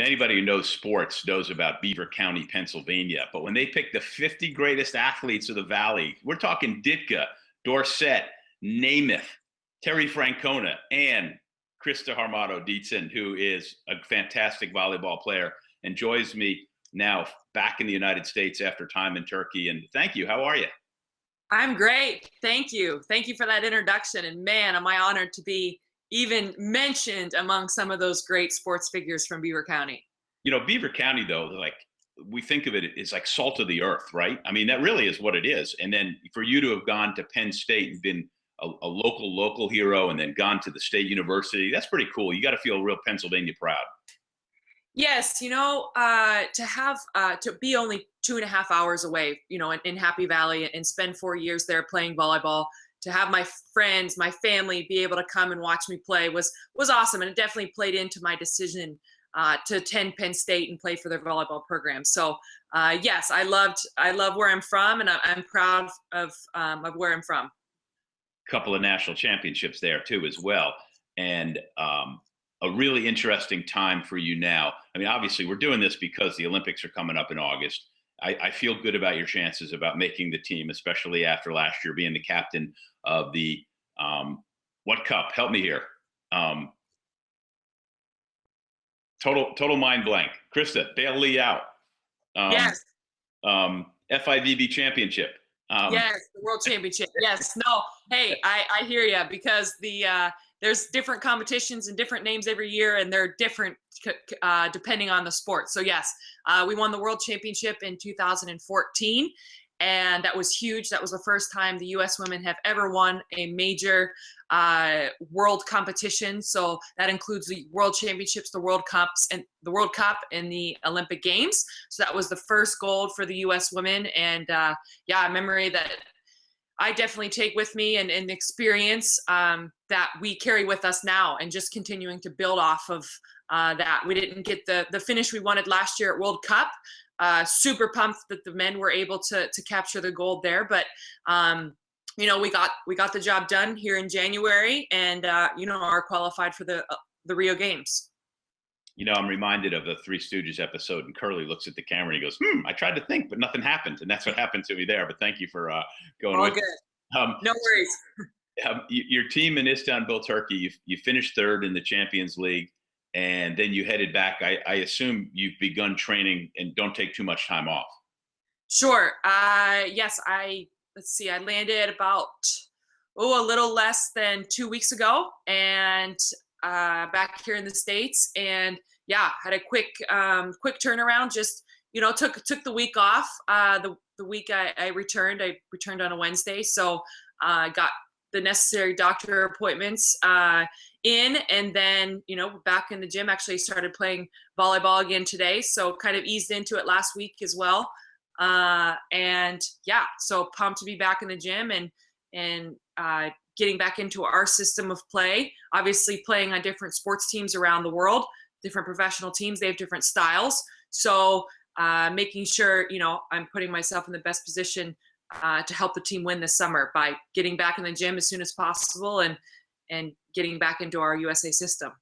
Anybody who knows sports knows about Beaver County, Pennsylvania. But when they pick the 50 greatest athletes of the Valley, we're talking Ditka, Dorsett, Namath, Terry Francona, and Christa Harmotto Dietzen, who is a fantastic volleyball player and joins me now back in the United States after time in Turkey. And thank you. How are you? I'm great. Thank you. Thank you for that introduction. And man, am I honored to be even mentioned among some of those great sports figures from Beaver County. Beaver County, though, like we think of it as like salt of the earth, right? I mean, that really is what it is. And then for you to have gone to Penn State and been a local hero and then gone to the state university, that's pretty cool. You got to feel real Pennsylvania proud. Yes, to be only 2.5 hours away, in Happy Valley and spend 4 years there playing volleyball, to have my friends, my family be able to come and watch me play was awesome. And it definitely played into my decision to attend Penn State and play for their volleyball program. So yes, I love where I'm from, and I'm proud of where I'm from. Couple of national championships there too as well, and a really interesting time for you now. I mean, obviously we're doing this because the Olympics are coming up in August. I feel good about your chances about making the team, especially after last year being the captain of the what cup? Help me here. Total mind blank. Krista, bail Lee out. Yes. FIVB championship. Yes, the world championship. Yes. No. Hey, I hear you, because there's different competitions and different names every year, and they're different depending on the sport. So yes, we won the world championship in 2014, and that was huge. That was the first time the U.S. women have ever won a major world competition. So that includes the world championships, the World Cups, and the World Cup and the Olympic Games. So that was the first gold for the U.S. women, and a memory that I definitely take with me, and experience that we carry with us now, and just continuing to build off of that. We didn't get the finish we wanted last year at World Cup. Super pumped that the men were able to capture the gold there, but we got the job done here in January, and are qualified for the Rio Games. I'm reminded of the Three Stooges episode, and Curly looks at the camera and he goes, I tried to think, but nothing happened. And that's what happened to me there. But thank you for going All with good. it. No worries. Your team in Istanbul, Turkey, you finished third in the Champions League, and then you headed back. I assume you've begun training and don't take too much time off. Sure. Yes, let's see, I landed about, a little less than 2 weeks ago, and back here in the States, and had a quick turnaround. Just took the week off. The week I returned on a Wednesday, so got the necessary doctor appointments in, and then back in the gym. Actually started playing volleyball again today, so kind of eased into it last week as well. So pumped to be back in the gym and getting back into our system of play. Obviously playing on different sports teams around the world, different professional teams, they have different styles. So making sure, I'm putting myself in the best position to help the team win this summer by getting back in the gym as soon as possible and getting back into our USA system.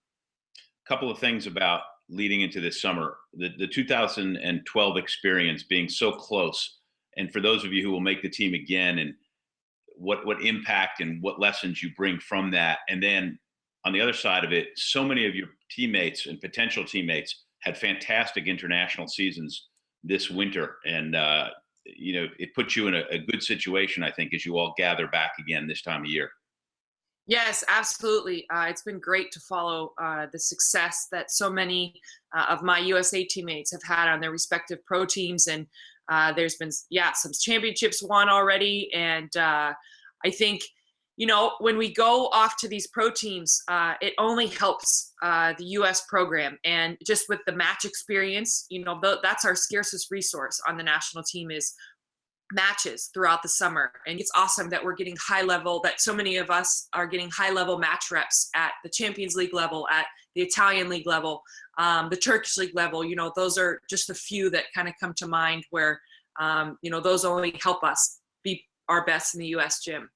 A couple of things about leading into this summer, the 2012 experience being so close. And for those of you who will make the team again, and what impact and what lessons you bring from that. And then on the other side of it, so many of your teammates and potential teammates had fantastic international seasons this winter. And, it puts you in a good situation, I think, as you all gather back again this time of year. Yes, absolutely. It's been great to follow the success that so many of my USA teammates have had on their respective pro teams. And there's been, some championships won already. And I think, when we go off to these pro teams, it only helps the U.S. program. And just with the match experience, that's our scarcest resource on the national team is matches throughout the summer. And it's awesome that we're getting that so many of us are getting high level match reps at the Champions League level, at the Italian League level, the Turkish League level. Those are just a few that kind of come to mind where, those only help us be our best in the U.S. gym.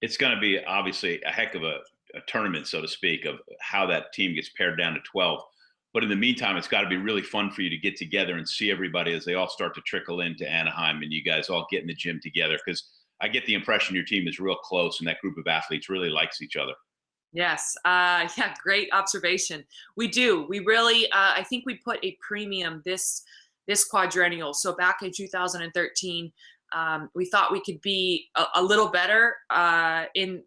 It's going to be obviously a heck of a tournament, so to speak, of how that team gets pared down to 12. But in the meantime, it's got to be really fun for you to get together and see everybody as they all start to trickle into Anaheim and you guys all get in the gym together. Because I get the impression your team is real close and that group of athletes really likes each other. Yes. Yeah, great observation. We do. We really, I think we put a premium this quadrennial. So back in 2013, we thought we could be a little better in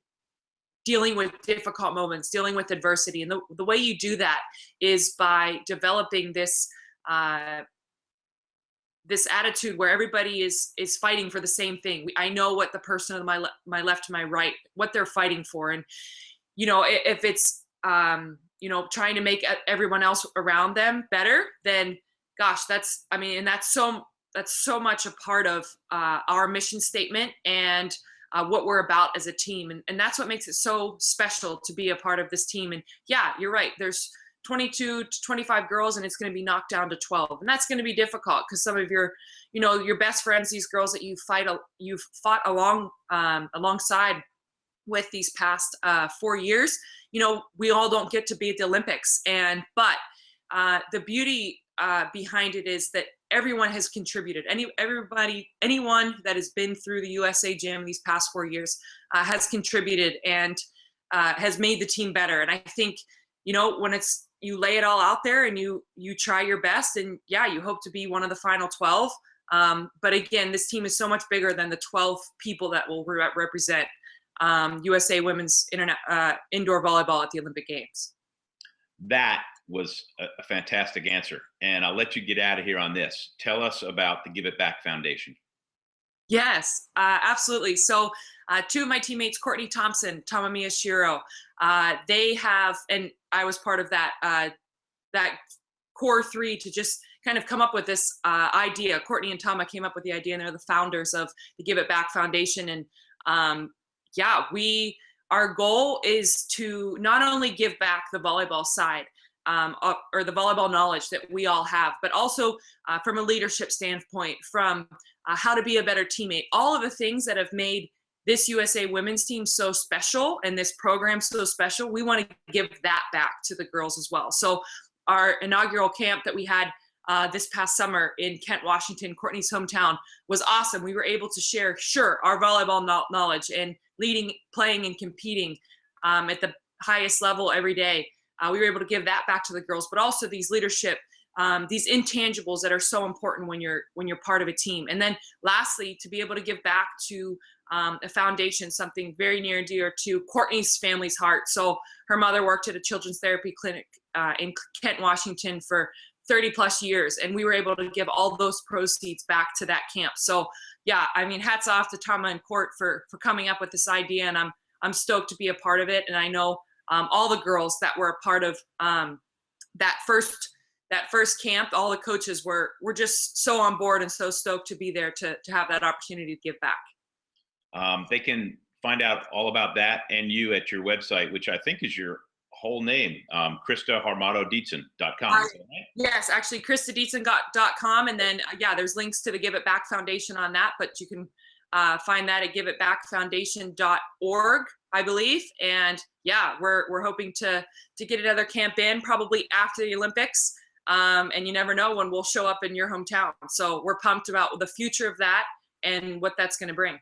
dealing with difficult moments, dealing with adversity. And the way you do that is by developing this this attitude where everybody is fighting for the same thing. I know what the person on my left to my right, what they're fighting for. And, you know, if it's, you know, trying to make everyone else around them better, then gosh, that's so much a part of our mission statement and what we're about as a team. And that's what makes it so special to be a part of this team. And yeah, you're right. There's 22 to 25 girls and it's going to be knocked down to 12. And that's going to be difficult because some of your, you know, your best friends, these girls that you've fought alongside with these past 4 years, you know, we all don't get to be at the Olympics. But the beauty behind it is that everyone has contributed. Anyone that has been through the USA Gym these past 4 years has contributed and has made the team better. And I think, you know, when you lay it all out there and you try your best, and yeah, you hope to be one of the final 12. But again, this team is so much bigger than the 12 people that will represent USA women's indoor volleyball at the Olympic Games. That was a fantastic answer. And I'll let you get out of here on this. Tell us about the Give It Back Foundation. Yes, absolutely. So two of my teammates, Courtney Thompson, Tamamiya Shiro, they have, and I was part of that core three to just kind of come up with this idea. Courtney and Tama came up with the idea, and they're the founders of the Give It Back Foundation. And yeah, our goal is to not only give back the volleyball side or the volleyball knowledge that we all have, but also from a leadership standpoint, from how to be a better teammate, all of the things that have made this USA women's team so special and this program so special. We want to give that back to the girls as well. So our inaugural camp that we had this past summer in Kent, Washington, Courtney's hometown, was awesome. We were able to share, our volleyball knowledge and leading, playing, and competing at the highest level every day. We were able to give that back to the girls, but also these leadership, these intangibles that are so important when you're part of a team. And then lastly, to be able to give back to a foundation, something very near and dear to Courtney's family's heart. So her mother worked at a children's therapy clinic in Kent, Washington for 30 plus years. And we were able to give all those proceeds back to that camp. So yeah, I mean, hats off to Tama and Court for coming up with this idea. And I'm stoked to be a part of it. And I know all the girls that were a part of that first camp, all the coaches were just so on board and so stoked to be there to have that opportunity to give back. They can find out all about that and you at your website, which I think is your whole name, Christa Harmotto Dietzen.com. Right? Yes, actually ChristaDietzen.com. And then, yeah, there's links to the Give It Back Foundation on that, but you can find that at giveitbackfoundation.org, I believe. And yeah, we're hoping to get another camp in probably after the Olympics. And you never know when we'll show up in your hometown. So we're pumped about the future of that and what that's going to bring.